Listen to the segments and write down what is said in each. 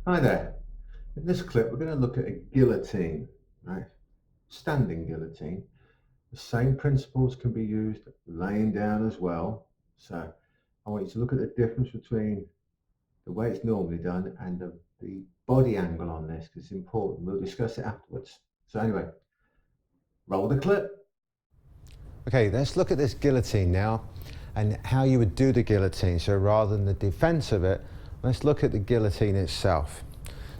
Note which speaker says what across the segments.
Speaker 1: Hi there. In this clip, we're going to look at a guillotine, right? Standing guillotine. The same principles can be used laying down as well. So I want you to look at the difference between the way it's normally done and the body angle on this because it's important. We'll discuss it afterwards. So anyway, roll the clip.
Speaker 2: Okay, let's look at this guillotine now and how you would do the guillotine. So rather than the defense of it, let's look at the guillotine itself.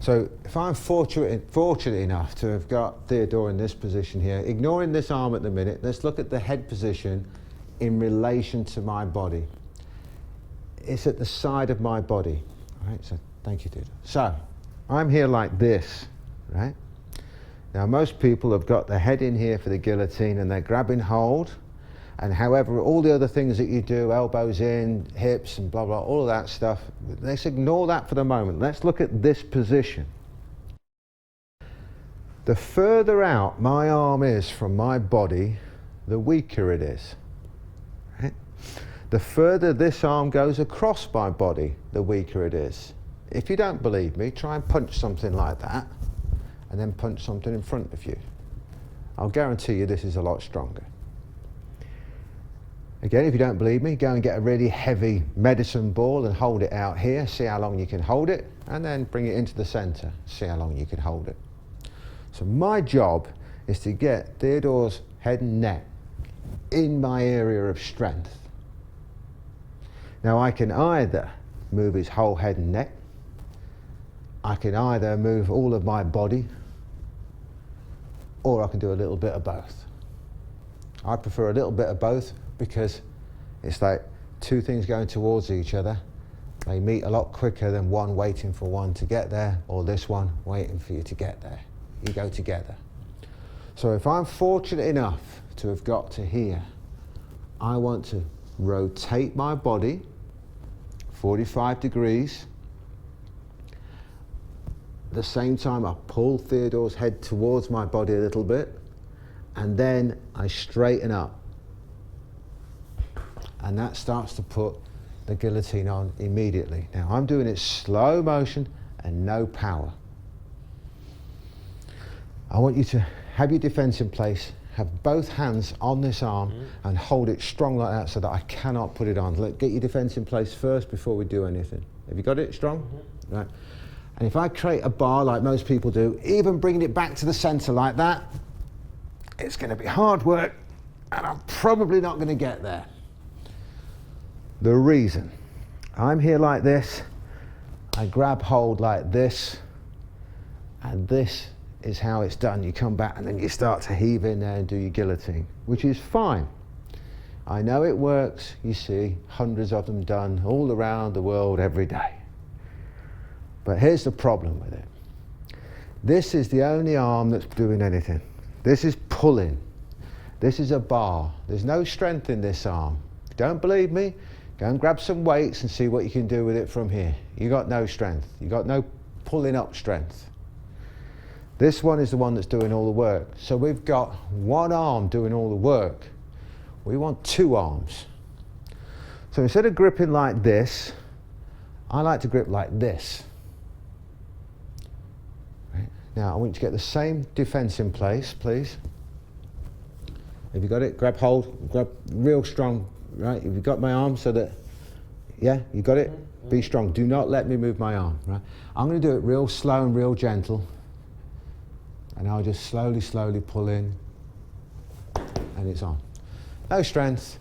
Speaker 2: So if I'm fortunate enough to have got Theodore in this position here, ignoring this arm at the minute, let's look at the head position in relation to my body. It's at the side of my body. All right, so thank you, Theodore. So I'm here like this, right? Now most people have got their head in here for the guillotine and they're grabbing hold, and however all the other things that you do, elbows in, hips and blah blah, all of that stuff, let's ignore that for the moment. Let's look at this position. The further out my arm is from my body, the weaker it is, right? The further this arm goes across my body, the weaker it is. If you don't believe me, try and punch something like that and then punch something in front of you. I'll guarantee you this is a lot stronger. Again, if you don't believe me, go and get a really heavy medicine ball and hold it out here, see how long you can hold it, and then bring it into the center, see how long you can hold it. So my job is to get Theodore's head and neck in my area of strength. Now I can either move his whole head and neck, I can either move all of my body, or I can do a little bit of both. I prefer a little bit of both because it's like two things going towards each other. They meet a lot quicker than one waiting for one to get there, or this one waiting for you to get there. You go together. So if I'm fortunate enough to have got to here, I want to rotate my body 45 degrees. At the same time, I pull Theodore's head towards my body a little bit, and then I straighten up. And that starts to put the guillotine on immediately. Now, I'm doing it slow motion and no power. I want you to have your defense in place, have both hands on this arm and hold it strong like that so that I cannot put it on. Get your defense in place first before we do anything. Have you got it strong? Right. And if I create a bar like most people do, even bringing it back to the center like that, it's going to be hard work and I'm probably not going to get there. The reason I'm here like this, I grab hold like this, and this is how it's done. You come back and then you start to heave in there and do your guillotine, which is fine. I know it works. You see hundreds of them done all around the world every day. But here's the problem with it. This is the only arm that's doing anything. This is pulling. This is a bar. There's no strength in this arm. If you don't believe me, go and grab some weights and see what you can do with it from here. You got no strength. You got no pulling up strength. This one is the one that's doing all the work. So we've got one arm doing all the work. We want two arms. So instead of gripping like this, I like to grip like this. Now I want you to get the same defense in place, please. Have you got it? Grab hold, grab real strong, right? Have you got my arm so that, yeah, you got it? Be strong. Do not let me move my arm, right? I'm going to do it real slow and real gentle. And I'll just slowly, slowly pull in, and it's on. No strength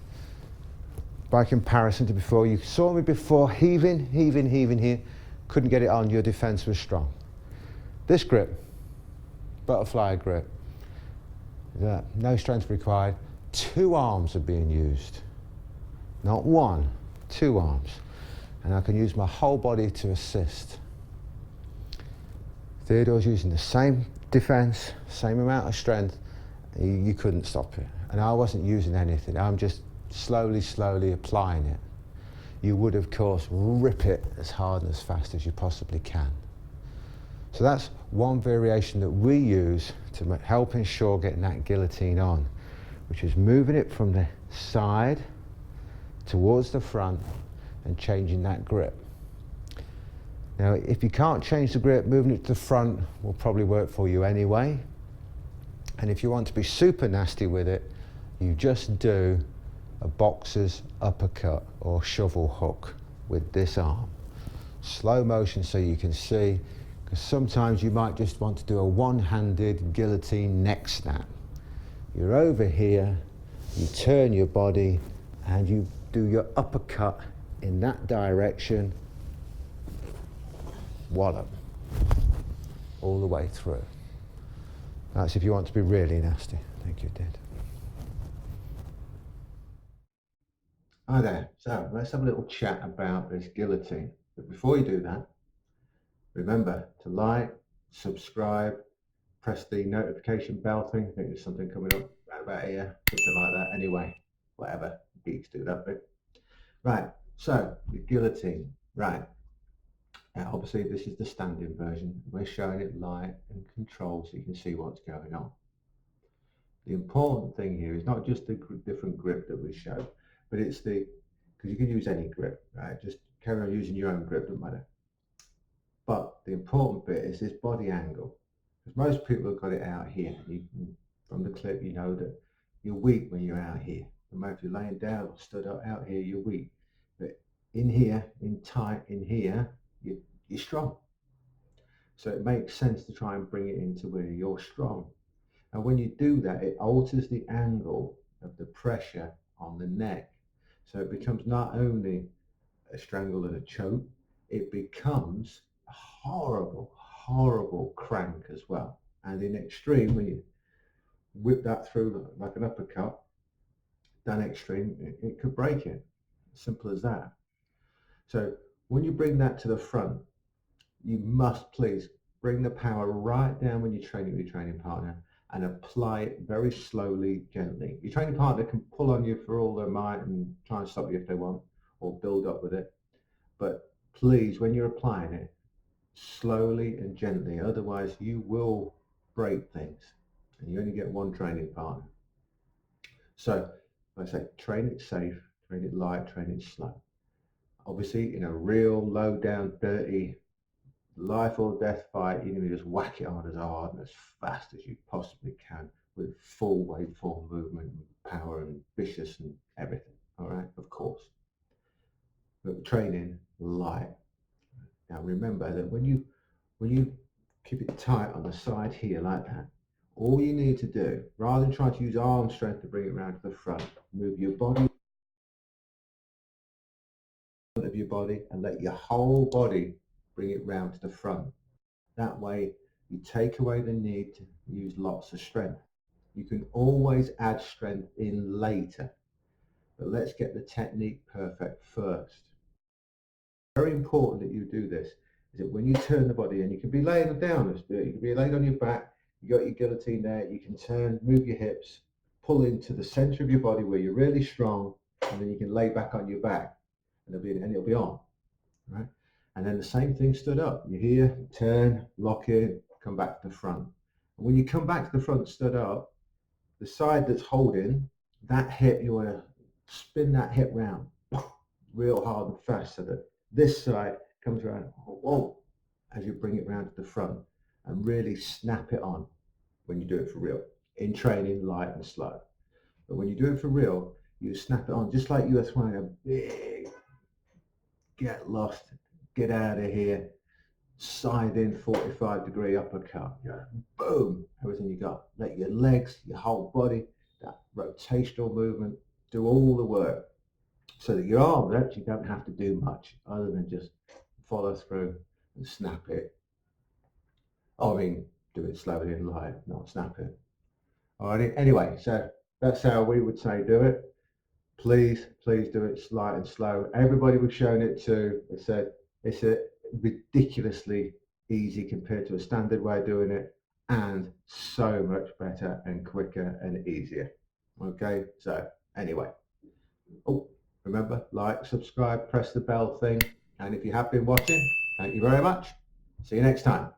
Speaker 2: by comparison to before. You saw me before, heaving here. Couldn't get it on, your defense was strong. This grip, butterfly grip, no strength required. Two arms are being used. Not one, two arms. And I can use my whole body to assist. Theodore's using the same defense, same amount of strength. You couldn't stop it. And I wasn't using anything. I'm just slowly, slowly applying it. You would, of course, rip it as hard and as fast as you possibly can. So that's one variation that we use to help ensure getting that guillotine on, which is moving it from the side towards the front and changing that grip. Now, if you can't change the grip, moving it to the front will probably work for you anyway. And if you want to be super nasty with it, you just do a boxer's uppercut or shovel hook with this arm. Slow motion so you can see, because sometimes you might just want to do a one-handed guillotine neck snap. You're over here, you turn your body, and you do your uppercut in that direction, wallop, all the way through. That's if you want to be really nasty. I think you did.
Speaker 1: Hi there. So let's have a little chat about this guillotine. But before you do that, remember to like, subscribe, press the notification bell thing. I think there's something coming up right about here, something like that. Anyway, whatever. Geeks do that bit. Right. So the guillotine. Right. Now, obviously, this is the standing version. We're showing it light and control so you can see what's going on. The important thing here is not just the different grip that we show, but it's the, because you can use any grip, right? Just carry on using your own grip, doesn't matter. But the important bit is this body angle, because most people have got it out here. You can, from the clip, you know that you're weak when you're out here. No matter if you're laying down or stood up out here, you're weak. But in here, in tight, in here, you're strong. So it makes sense to try and bring it into where you're strong. And when you do that, it alters the angle of the pressure on the neck. So it becomes not only a strangle and a choke, it becomes a horrible, horrible crank as well. And in extreme, when you whip that through like an uppercut, done extreme, it could break it. Simple as that. So when you bring that to the front, you must please bring the power right down when you're training with your training partner and apply it very slowly, gently. Your training partner can pull on you for all their might and try and stop you if they want, or build up with it. But please, when you're applying it, slowly and gently, otherwise you will break things and you only get one training partner. So, like I say, train it safe, train it light, train it slow. Obviously, in a real low down, dirty, life or death fight, you're going to just whack it on as hard and as fast as you possibly can with full waveform movement and power and vicious and everything. All right, of course. But training light. Now remember that when you keep it tight on the side here like that, all you need to do, rather than trying to use arm strength to bring it around to the front, move your body of your body and let your whole body bring it round to the front. That way you take away the need to use lots of strength. You can always add strength in later, but let's get the technique perfect first. Very important that you do this is that when you turn the body in, you can be laying down, let's do it. You can be laying on your back, you got your guillotine there, you can turn, move your hips, pull into the center of your body where you're really strong, and then you can lay back on your back and it'll be on. Right? And then the same thing stood up. You're here, turn, lock in, come back to the front. And when you come back to the front, stood up, the side that's holding, that hip, you want to spin that hip round real hard and fast so that this side comes around, whoa, as you bring it round to the front and really snap it on when you do it for real. In training, light and slow. But when you do it for real, you snap it on just like you are throwing a big get lost, get out of here, side in 45-degree uppercut. Yeah. Boom, everything you got. Let your legs, your whole body, that rotational movement, do all the work so that your arms actually don't have to do much other than just follow through and snap it. I mean, do it slowly and light, not snap it. Alrighty, anyway, so that's how we would say do it. Please do it light and slow. Everybody we've shown it to has said it's a ridiculously easy compared to a standard way of doing it, and so much better and quicker and easier. Okay, so anyway, oh, remember, like, subscribe, press the bell thing, and if you have been watching, thank you very much. See you next time.